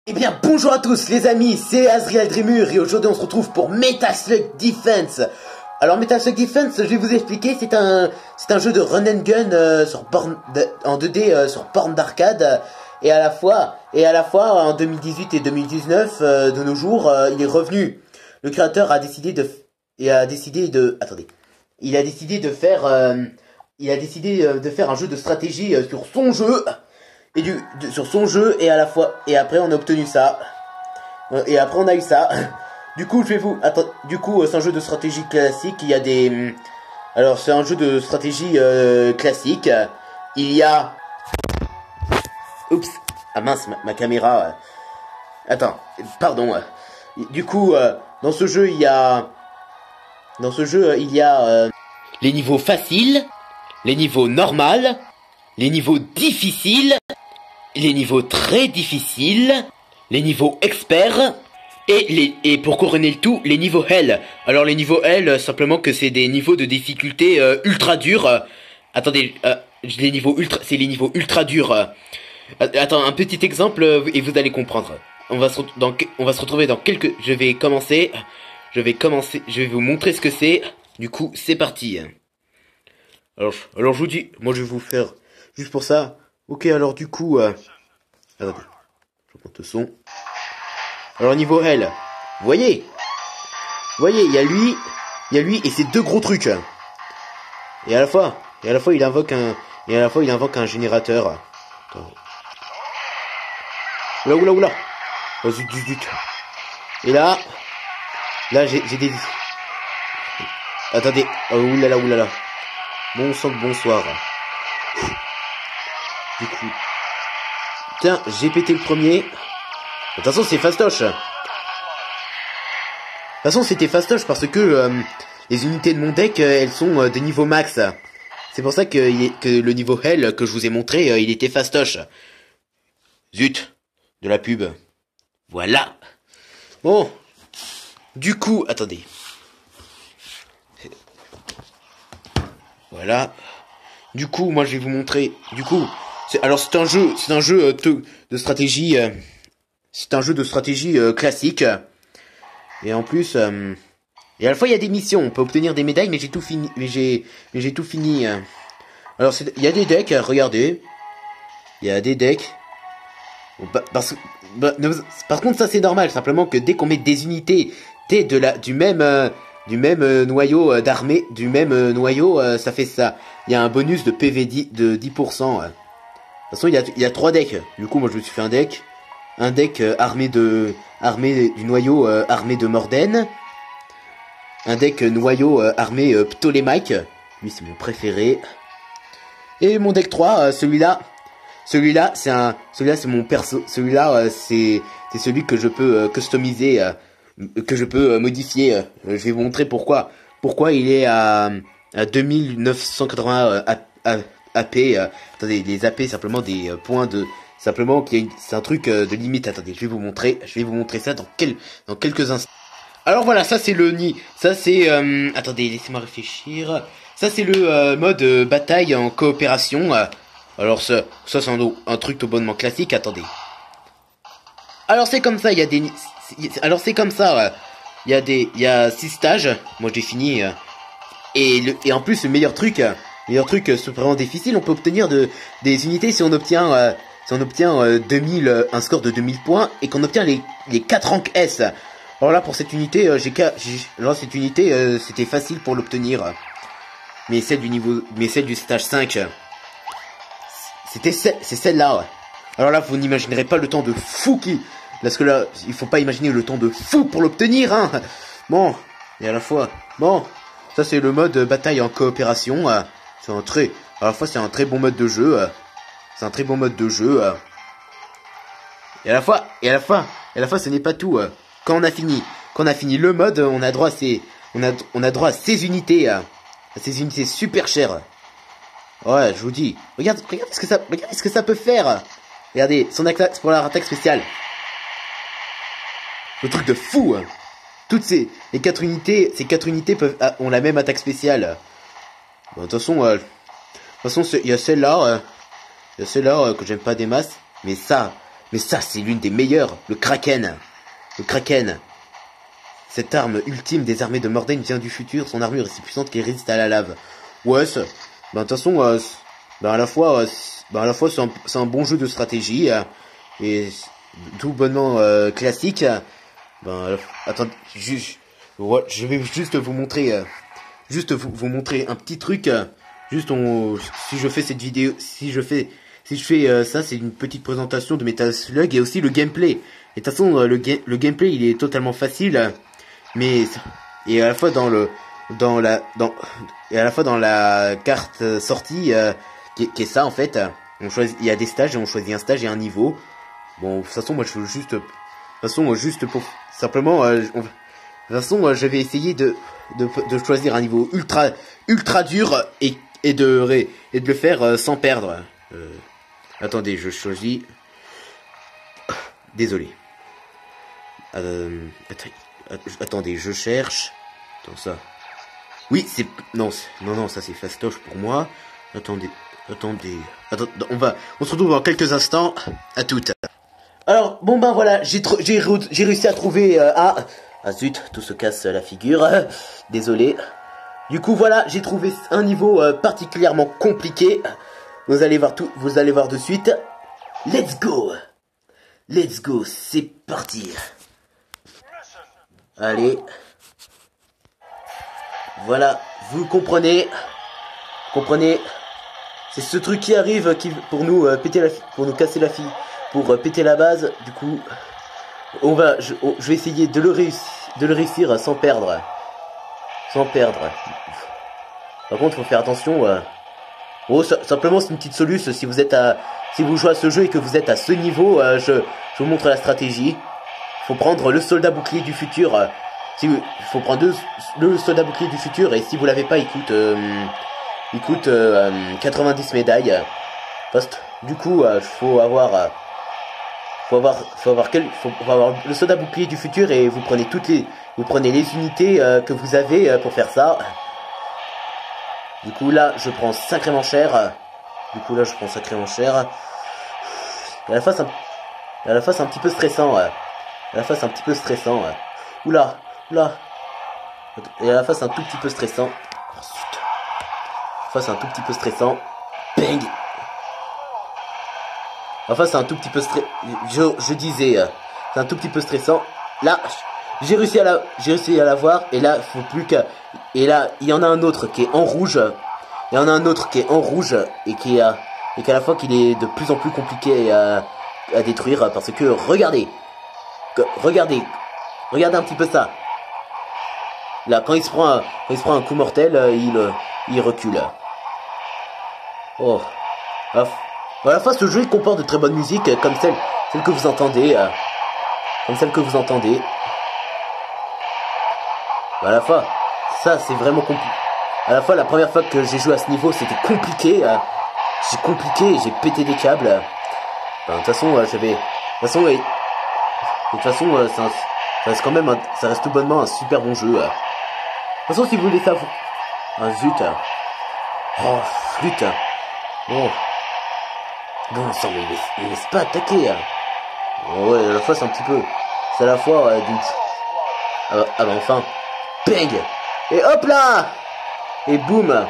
Eh bien bonjour à tous les amis, c'est Azriel Drémur et aujourd'hui on se retrouve pour Metal Slug Defense. Alors Metal Slug Defense, je vais vous expliquer, c'est un jeu de run and gun en 2D sur borne d'arcade et à la fois en 2018 et 2019 de nos jours il est revenu. Le créateur a décidé de faire un jeu de stratégie sur son jeu. Et après on a obtenu ça. Et après on a eu ça. Du coup c'est un jeu de stratégie classique. Il y a des alors c'est un jeu de stratégie classique. Il y a oups, ah mince, ma caméra attends, pardon. Du coup dans ce jeu il y a les niveaux faciles, les niveaux normaux, les niveaux difficiles, les niveaux très difficiles, les niveaux experts, et pour couronner le tout, les niveaux Hell. Alors les niveaux Hell, simplement que c'est des niveaux de difficulté ultra durs. Attendez, les niveaux c'est les niveaux ultra durs. Attends, un petit exemple et vous allez comprendre. On va se retrouver dans quelques... Je vais vous montrer ce que c'est. Du coup, c'est parti. Alors je vous dis, moi je vais vous faire juste pour ça. Ok, alors du coup, attendez, je monte le son. Alors niveau L, vous voyez, il y a lui et ses deux gros trucs. Et à la fois, il invoque un générateur. Attends. Oula. Oh zut. Et là j'ai des... Attendez, oh, oulala. Bon sang de bonsoir. Du coup, tiens, j'ai pété le premier. De toute façon, c'est fastoche. De toute façon, c'était fastoche parce que les unités de mon deck, elles sont des niveaux max. C'est pour ça que le niveau Hell que je vous ai montré, il était fastoche. Zut, de la pub. Voilà. Bon, du coup, attendez. Voilà. Du coup, moi, je vais vous montrer. Du coup, c'est un jeu de stratégie. C'est un jeu de stratégie classique. Et en plus, et à la fois il y a des missions. On peut obtenir des médailles, mais j'ai tout fini. Alors, il y a des decks. Regardez, il y a des decks. Par contre, ça c'est normal. Simplement que dès qu'on met des unités du même noyau d'armée, ça fait ça. Il y a un bonus de PV de 10%. De toute façon, il y a 3 decks. Du coup, moi, je me suis fait un deck armé du noyau armé de Morden. Un deck noyau armé Ptolémaïque. Lui, c'est mon préféré. Et mon deck 3, celui-là, c'est mon perso. Celui-là, c'est celui que je peux customiser, que je peux modifier. Je vais vous montrer pourquoi. Pourquoi il est à 2980 AP. Attendez, les AP, simplement des points de... Simplement c'est un truc de limite. Attendez, je vais vous montrer ça dans quelques instants. Alors voilà, ça c'est le nid. Ça c'est... attendez, laissez-moi réfléchir. Ça c'est le mode bataille en coopération. Alors ça c'est un truc tout bonnement classique. Attendez. Alors c'est comme ça, il y a des... Alors c'est comme ça, il y a 6 stages. Moi j'ai fini. Et en plus le meilleur truc, c'est vraiment difficile. On peut obtenir des unités si on obtient... un score de 2000 points et qu'on obtient les 4 ranks S. Alors là pour cette unité, c'était facile pour l'obtenir. Mais celle du stage 5, c'est celle-là. Alors là vous n'imaginerez pas le temps de fou parce que là il faut pas imaginer le temps de fou pour l'obtenir, hein. Bon, et à la fois, bon, ça c'est le mode bataille en coopération. À la fois c'est un très bon mode de jeu. C'est un très bon mode de jeu. Et à la fois, ce n'est pas tout. Quand on a fini le mode, on a droit à ces unités, super chères. Ouais, je vous dis. Regarde ce que ça peut faire. Regardez, son attaque pour l'attaque spéciale. Le truc de fou. Ces 4 unités ont la même attaque spéciale. Bon, de toute façon, il y a celle-là. Il y a celle-là que j'aime pas des masses. Mais ça, Mais ça, c'est l'une des meilleures. Le Kraken. Le Kraken. Cette arme ultime des armées de Mordain vient du futur. Son armure est si puissante qu'elle résiste à la lave. Ouais, de toute façon, à la fois, c'est un bon jeu de stratégie. Et tout bonnement classique. Attends, je vais juste vous montrer, vous montrer un petit truc. Si je fais cette vidéo, si je fais ça, c'est une petite présentation de Metal Slug et aussi le gameplay. Et de toute façon, le gameplay, il est totalement facile, et à la fois dans la carte sortie, qui est ça en fait. Il y a des stages et on choisit un stage et un niveau. Bon, de toute façon, moi je veux juste, pour simplement, de toute façon, je vais essayer de choisir un niveau ultra dur et de le faire sans perdre. Attendez, je choisis. Désolé. Attendez, je cherche. Attends, ça. Oui, c'est... Non, ça c'est fastoche pour moi. Attendez. Attends, on se retrouve dans quelques instants. À toutes. Alors, bon ben voilà, j'ai réussi à trouver... Ah zut, tout se casse la figure. Désolé. Du coup, voilà, j'ai trouvé un niveau particulièrement compliqué. Vous allez voir de suite. Let's go. Let's go, c'est parti. Allez. Voilà, vous comprenez. C'est ce truc qui arrive pour nous casser la fille, pour péter la base. Du coup, je vais essayer de le réussir sans perdre. Par contre, faut faire attention. Simplement, c'est une petite soluce. Si vous jouez à ce jeu et que vous êtes à ce niveau, je vous montre la stratégie. Faut prendre le soldat bouclier du futur. Il faut prendre le soldat bouclier du futur, et si vous l'avez pas, il coûte 90 médailles. Du coup, faut avoir le soldat bouclier du futur, et vous prenez les unités que vous avez pour faire ça. Du coup là, je prends sacrément cher. Et à la fin, c'est un petit peu stressant. Oula. Et à la fin, c'est un tout petit peu stressant. Oh, zut. Enfin, c'est un tout petit peu stressant. Bang. Enfin, c'est un tout petit peu stressant. Je disais, c'est un tout petit peu stressant. Là, j'ai réussi à la voir. Et là, faut plus que... Et là, il y en a un autre qui est en rouge. Et qu'à la fois qu'il est de plus en plus compliqué à détruire, parce que regardez un petit peu ça. Là, quand il se prend un coup mortel, il recule. Oh. À la fin, ce jeu il comporte de très bonnes musiques, comme celle que vous entendez. À la fin, ça c'est vraiment compliqué. À la fois, la première fois que j'ai joué à ce niveau, c'était compliqué. J'ai pété des câbles. De toute façon, ça reste tout bonnement un super bon jeu. De toute façon, si vous voulez savoir... Ah zut. Oh, flûte. Bon sang, mais il laisse pas attaquer. Oh, ouais, à la fois, c'est un petit peu... C'est à la fois d'une... Ah bah enfin. Bang. Et hop là. Et boum.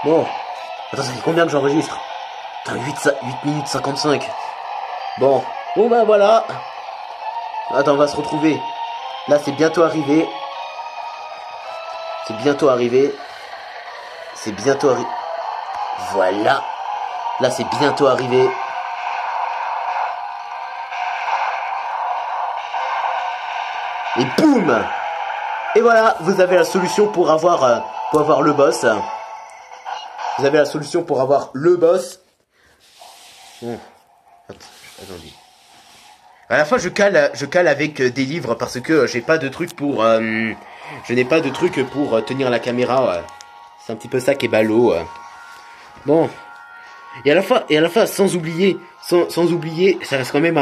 Bon. Attends, ça fait combien que j'enregistre? Putain, 8 minutes 55. Bon bah voilà. Attends, on va se retrouver. Là, c'est bientôt arrivé. Voilà. Là, c'est bientôt arrivé. Et boum. Et voilà, vous avez la solution pour avoir le boss. Bon. Attendez. À la fois, je cale avec des livres parce que j'ai pas de truc pour... je n'ai pas de truc pour tenir la caméra. C'est un petit peu ça qui est ballot. Bon. Et à la fin, sans oublier, ça reste quand même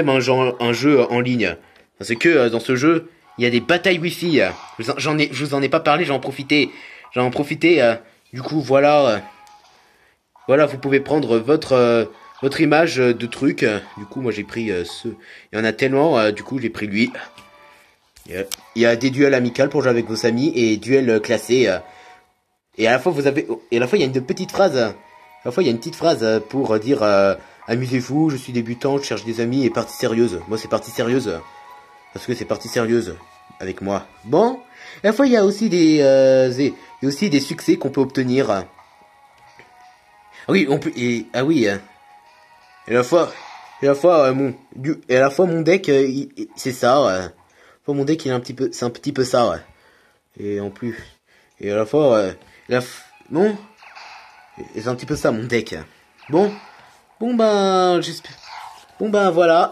un jeu en ligne. Parce que dans ce jeu, il y a des batailles wifi. Je vous en ai pas parlé, j'en profité. Du coup, voilà. Voilà, vous pouvez prendre votre votre image de truc. Du coup, moi j'ai pris ce. Il y en a tellement, du coup j'ai pris lui. Il y a des duels amicaux pour jouer avec vos amis et duels classés. Et à la fois vous avez, et à la fois il y a une petite phrase. À la fois il y a une petite phrase pour dire amusez-vous, je suis débutant, je cherche des amis et partie sérieuse. Moi c'est partie sérieuse parce que c'est partie sérieuse avec moi. Bon, à la fois il y a aussi des, il y a aussi des succès qu'on peut obtenir. Ah oui, on peut et ah oui. Et à la fois et à la fois mon deck, c'est ça. Mon deck il est un petit peu, c'est un petit peu ça. Ouais. Et en plus, et à la fois, bon, et c'est un petit peu ça mon deck. Bon, j'espère. Bon ben voilà.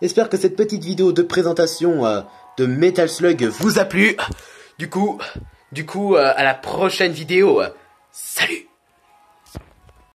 J'espère que cette petite vidéo de présentation de Metal Slug vous a plu. Du coup, à la prochaine vidéo. Salut.